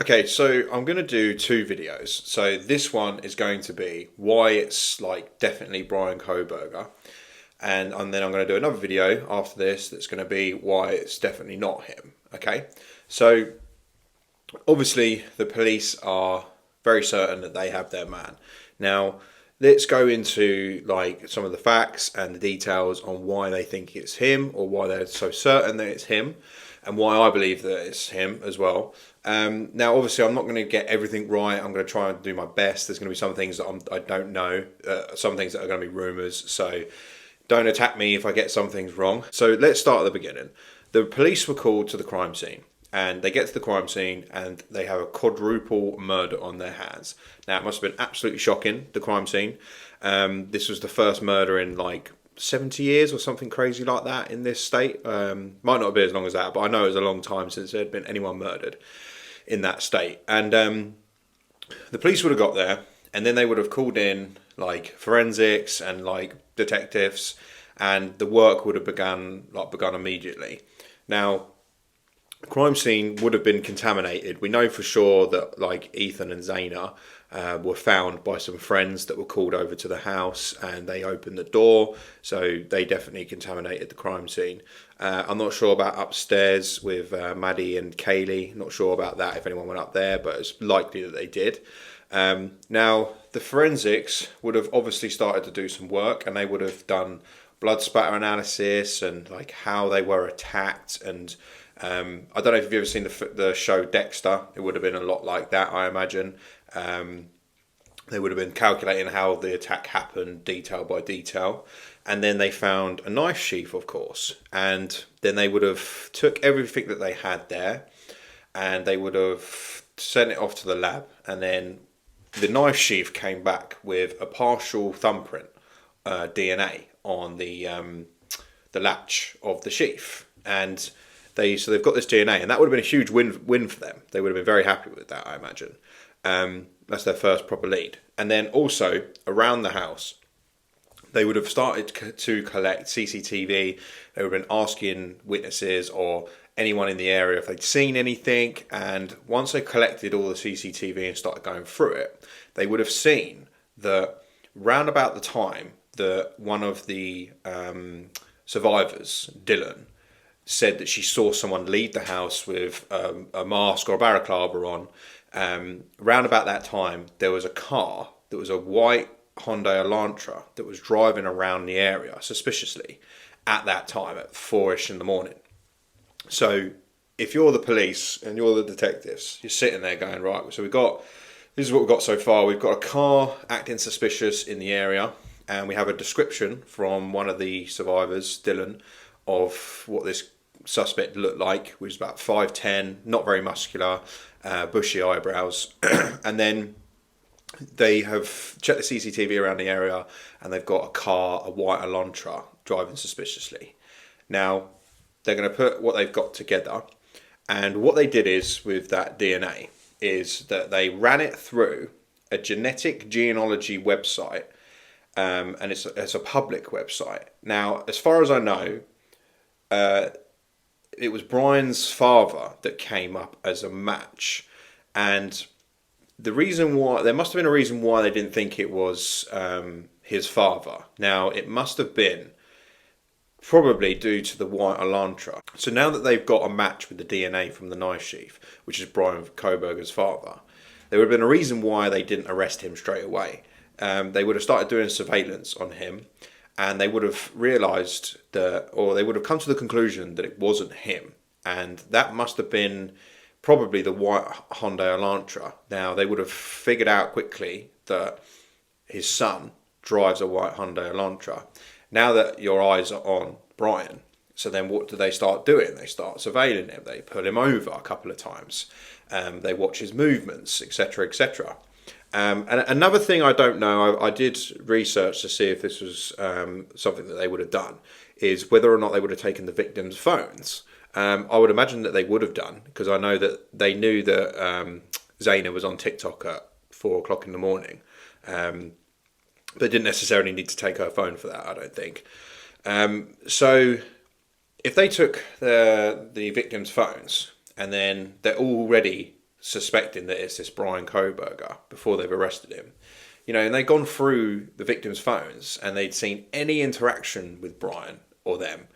Okay, so I'm going to do two videos. So this one is going to be why it's like definitely Bryan Kohberger. And then I'm going to do another video after this that's going to be why it's definitely not him. Okay, so obviously the police are very certain that they have their man. Now, let's go into like some of the facts and the details on why they think it's him, or why they're so certain that it's him, and why I believe that it's him as well. Now, obviously, I'm not going to get everything right. I'm going to try and do my best. There's going to be some things that I don't know, some things that are going to be rumours. So don't attack me if I get some things wrong. So let's start at the beginning. The police were called to the crime scene. And they get to the crime scene and they have a quadruple murder on their hands. Now, it must have been absolutely shocking, the crime scene. This was the first murder in like 70 years or something crazy like that in this state. Might not be as long as that, but I know it was a long time since there had been anyone murdered in that state. And the police would have got there, and then they would have called in like forensics and like detectives, and the work would have begun immediately. Now, the crime scene would have been contaminated. We know for sure that like Ethan and Zaina were found by some friends that were called over to the house, and they opened the door, so they definitely contaminated the crime scene. I'm not sure about upstairs with Maddie and Kaylee. Not sure about that, if anyone went up there, but it's likely that they did. Now, the forensics would have obviously started to do some work, and they would have done blood spatter analysis and like how they were attacked. And I don't know if you've ever seen the show Dexter. It would have been a lot like that, I imagine. They would have been calculating how the attack happened, detail by detail. And then they found a knife sheath, of course. And then they would have took everything that they had there, and they would have sent it off to the lab. And then the knife sheath came back with a partial thumbprint, DNA on the latch of the sheath. And they've got this DNA, and that would have been a huge win for them. They would have been very happy with that, I imagine. That's their first proper lead. And then also around the house, they would have started to collect CCTV. They would have been asking witnesses or anyone in the area if they'd seen anything. And once they collected all the CCTV and started going through it, they would have seen that round about the time that one of the survivors, Dylan, said that she saw someone leave the house with a mask or a balaclava on. Round about that time, there was a car that was a white Hyundai Elantra that was driving around the area suspiciously at that time at 4ish in the morning. So if you're the police and you're the detectives, you're sitting there going, right, so this is what we've got so far. We've got a car acting suspicious in the area, and we have a description from one of the survivors, Dylan, of what this suspect looked like, which was about 5'10", not very muscular, bushy eyebrows. And then they have checked the CCTV around the area, and they've got a car, a white Elantra, driving suspiciously. Now, they're going to put what they've got together, and what they did is, with that DNA, is that they ran it through a genetic genealogy website, and it's a public website. Now, as far as I know, it was Bryan's father that came up as a match, and the reason why, there must have been a reason why they didn't think it was his father. Now, it must have been probably due to the white Elantra. So now that they've got a match with the DNA from the knife sheath, which is Bryan Kohberger's father, there would have been a reason why they didn't arrest him straight away. They would have started doing surveillance on him, and they would have realised that, or they would have come to the conclusion that it wasn't him. And that must have been probably the white Hyundai Elantra. Now, they would have figured out quickly that his son drives a white Hyundai Elantra. Now that your eyes are on Bryan, so then what do they start doing? They start surveilling him. They pull him over a couple of times. They watch his movements, etc., etc. And another thing I don't know, I did research to see if this was something that they would have done, is whether or not they would have taken the victims' phones. I would imagine that they would have done, because I know that they knew that Zaina was on TikTok at 4 o'clock in the morning. They didn't necessarily need to take her phone for that, I don't think. So if they took the victims' phones, and then they're already suspecting that it's this Bryan Kohberger before they've arrested him. And they'd gone through the victims' phones and they'd seen any interaction with Bryan or them.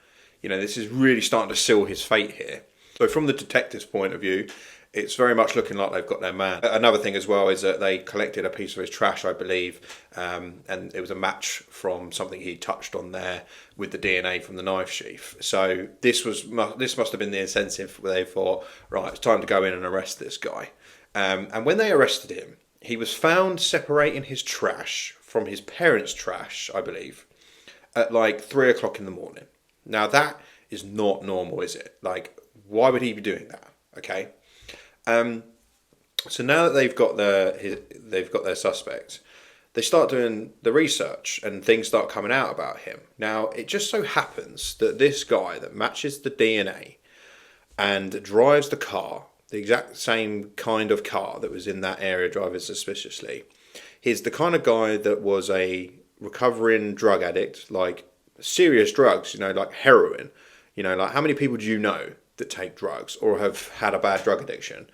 This is really starting to seal his fate here. So from the detective's point of view, it's very much looking like they've got their man. Another thing as well is that they collected a piece of his trash, I believe, and it was a match from something he touched on there with the DNA from the knife sheath. So this must have been the incentive where they thought, right, it's time to go in and arrest this guy. And when they arrested him, he was found separating his trash from his parents' trash, I believe, at like 3 o'clock in the morning. Now that is not normal, is it? Like, why would he be doing that? Okay. So now that they've got their suspect, they start doing the research and things start coming out about him. Now it just so happens that this guy that matches the DNA and drives the car, the exact same kind of car that was in that area driving suspiciously, he's the kind of guy that was a recovering drug addict, like serious drugs, like heroin. Like how many people do you know that take drugs or have had a bad drug addiction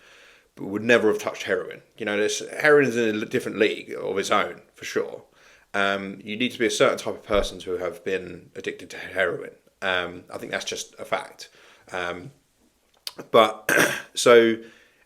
but would never have touched heroin? Heroin is in a different league of its own, for sure. You need to be a certain type of person to have been addicted to heroin. I think that's just a fact. But so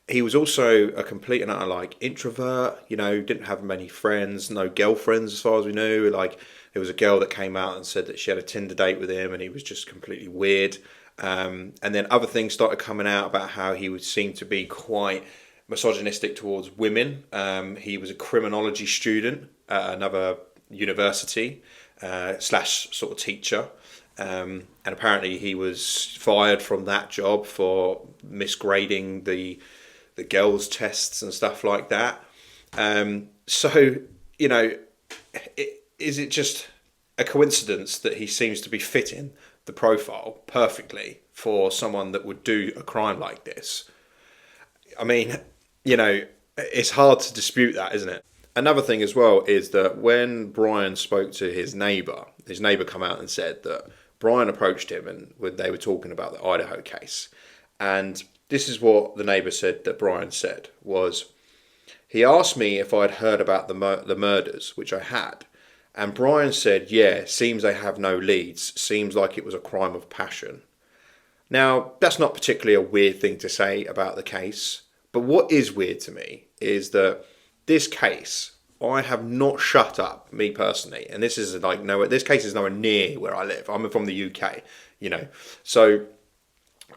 he was also a complete and utter introvert, didn't have many friends, no girlfriends as far as we knew. There was a girl that came out and said that she had a Tinder date with him and he was just completely weird. And then other things started coming out about how he would seem to be quite misogynistic towards women. He was a criminology student at another university / sort of teacher. And apparently he was fired from that job for misgrading the girls' tests and stuff like that. Is it just a coincidence that he seems to be fitting the profile perfectly for someone that would do a crime like this? I mean, it's hard to dispute that, isn't it? Another thing as well is that when Bryan spoke to his neighbour come out and said that Bryan approached him and they were talking about the Idaho case. And this is what the neighbour said that Bryan said was, he asked me if I'd heard about the murders, which I had. And Bryan said, yeah, seems they have no leads. Seems like it was a crime of passion. Now, that's not particularly a weird thing to say about the case. But what is weird to me is that this case, I have not shut up, me personally. And this is this case is nowhere near where I live. I'm from the UK, So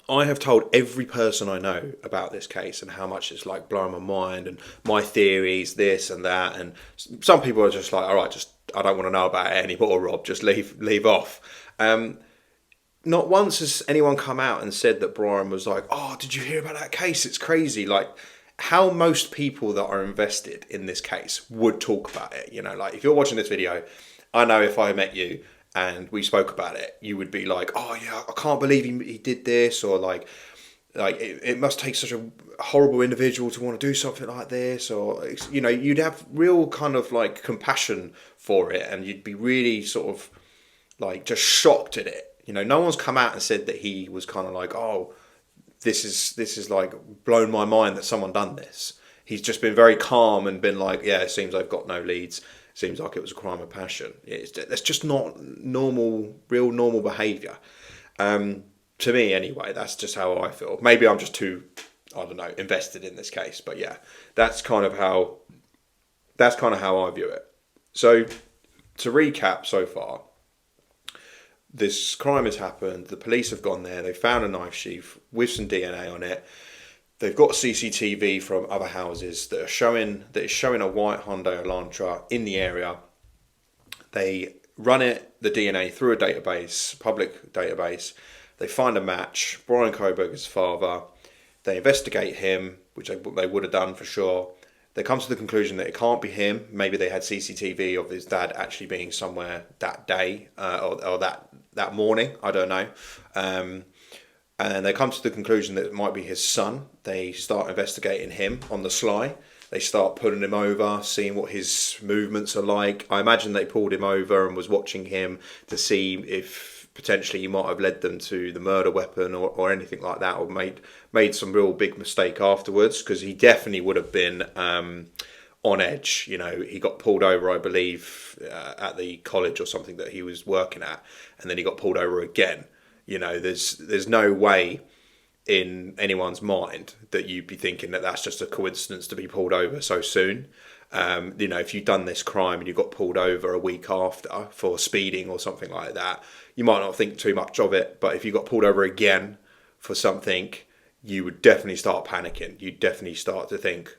I have told every person I know about this case and how much it's blowing my mind and my theories, this and that. And some people are just like, all right, I don't want to know about it anymore, Rob. Just leave off. Not once has anyone come out and said that Bryan was like, oh, did you hear about that case? It's crazy. How most people that are invested in this case would talk about it. If you're watching this video, I know if I met you and we spoke about it, you would be like, oh yeah, I can't believe he did this, or it must take such a horrible individual to want to do something like this, or you'd have real kind of compassion for it, and you'd be really sort of just shocked at it. No one's come out and said that he was kind of oh, this is blown my mind that someone done this. He's just been very calm and been yeah, it seems I've got no leads. Seems like it was a crime of passion. That's just not real normal behaviour. To me, anyway, that's just how I feel. Maybe I'm just too, I don't know, invested in this case. But yeah, that's kind of how I view it. So to recap so far, this crime has happened. The police have gone there. They found a knife sheath with some DNA on it. They've got CCTV from other houses that is showing a white Hyundai Elantra in the area. They run the DNA through a database, public database. They find a match, Bryan Kohberger's father. They investigate him, which they would have done for sure. They come to the conclusion that it can't be him. Maybe they had CCTV of his dad actually being somewhere that day or that morning. I don't know. And they come to the conclusion that it might be his son. They start investigating him on the sly. They start pulling him over, seeing what his movements are like. I imagine they pulled him over and was watching him to see if potentially he might have led them to the murder weapon or anything like that, or made some real big mistake afterwards, because he definitely would have been on edge. You know, he got pulled over, I believe, at the college or something that he was working at, and then he got pulled over again. You know, there's no way in anyone's mind that you'd be thinking that that's just a coincidence to be pulled over so soon. You know, if you'd done this crime and you got pulled over a week after for speeding or something like that, you might not think too much of it. But if you got pulled over again for something, you would definitely start panicking. You'd definitely start to think,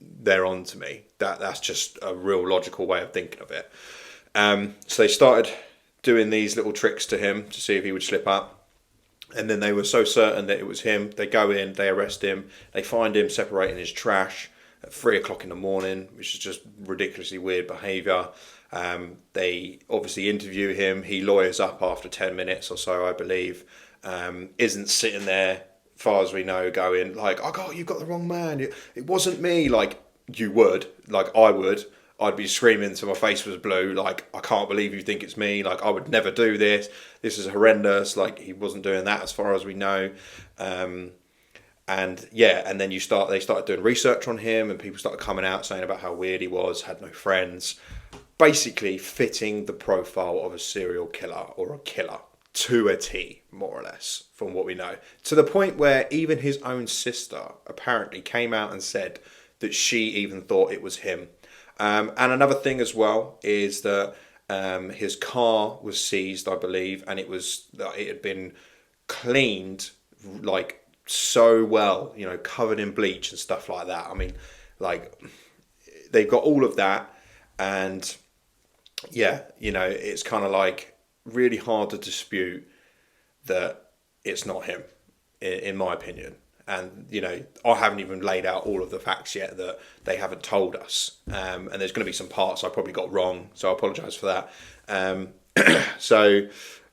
they're on to me. That's just a real logical way of thinking of it. So they started doing these little tricks to him to see if he would slip up. And then they were so certain that it was him. They go in, they arrest him, they find him separating his trash at 3 o'clock in the morning, which is just ridiculously weird behaviour. They obviously interview him. He lawyers up after 10 minutes or so, I believe. Isn't sitting there, far as we know, going like, you've got the wrong man. It wasn't me. Like you would, like I would. I'd be screaming till my face was blue, like, I can't believe you think it's me, like, I would never do this, this is horrendous. Like, he wasn't doing that as far as we know. And then they started doing research on him, and people started coming out saying about how weird he was, had no friends, basically fitting the profile of a serial killer or a killer to a T, more or less, from what we know. To the point where even his own sister apparently came out and said that she even thought it was him. And another thing as well is that his car was seized, I believe, and it had been cleaned like so well, you know, covered in bleach and stuff like that. I mean, like, they've got all of that, and yeah, you know, it's kind of like really hard to dispute that it's not him, in my opinion. And, you know, I haven't even laid out all of the facts yet that they haven't told us. And there's going to be some parts I probably got wrong, so I apologise for that. So,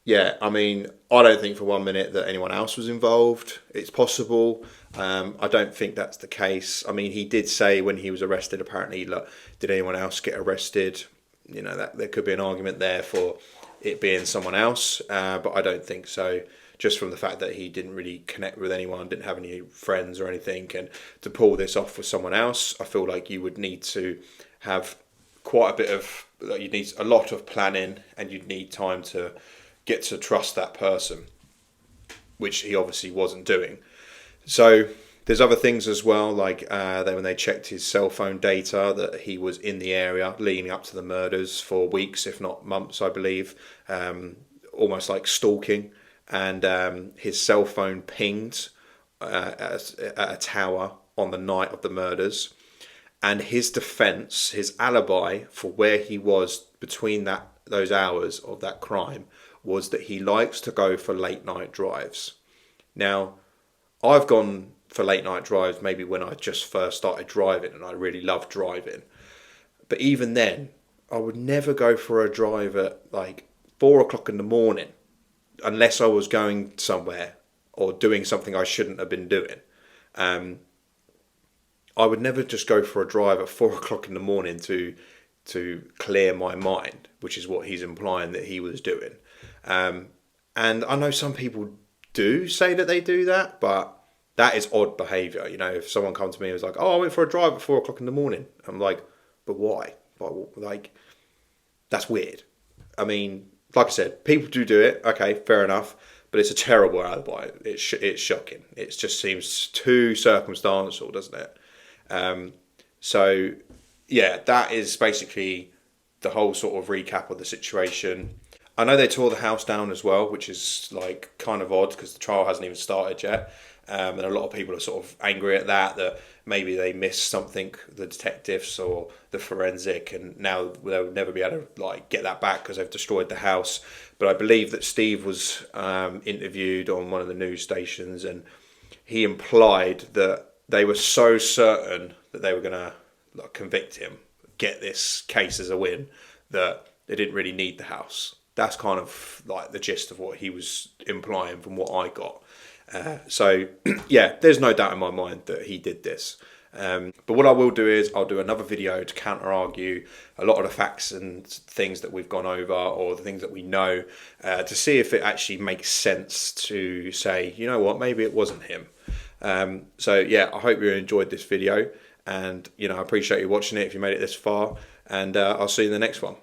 yeah, I mean, I don't think for 1 minute that anyone else was involved. It's possible. I don't think that's the case. I mean, he did say when he was arrested, apparently, look, did anyone else get arrested? You know, that there could be an argument there for it being someone else, but I don't think so. Just from the fact that he didn't really connect with anyone, didn't have any friends or anything, and to pull this off with someone else, I feel like you would need to have you'd need a lot of planning, and you'd need time to get to trust that person, which he obviously wasn't doing. So there's other things as well, like when they checked his cell phone data, that he was in the area leading up to the murders for weeks, if not months, I believe, almost like stalking. And his cell phone pinged at a tower on the night of the murders. And his defence, his alibi for where he was between those hours of that crime, was that he likes to go for late night drives. Now, I've gone for late night drives maybe when I just first started driving, and I really loved driving. But even then, I would never go for a drive at like 4 o'clock in the morning, unless I was going somewhere or doing something I shouldn't have been doing. I would never just go for a drive at 4 o'clock in the morning to clear my mind, which is what he's implying that he was doing. And I know some people do say that they do that, but that is odd behaviour. You know, if someone comes to me and was like, I went for a drive at 4 o'clock in the morning, I'm like, but why? Like, that's weird. I mean, like I said, people do it. Okay, fair enough. But it's a terrible alibi. It's shocking. It just seems too circumstantial, doesn't it? So, yeah, that is basically the whole sort of recap of the situation. I know they tore the house down as well, which is like kind of odd because the trial hasn't even started yet. And a lot of people are sort of angry at that maybe they missed something, the detectives or the forensic, and now they'll never be able to like get that back because they've destroyed the house. But I believe that Steve was interviewed on one of the news stations, and he implied that they were so certain that they were going to convict him, get this case as a win, that they didn't really need the house. That's kind of like the gist of what he was implying from what I got. So, yeah, there's no doubt in my mind that he did this. But what I will do is I'll do another video to counter argue a lot of the facts and things that we've gone over, or the things that we know, to see if it actually makes sense to say, you know what, maybe it wasn't him. So yeah, I hope you enjoyed this video, and I appreciate you watching it if you made it this far, and I'll see you in the next one.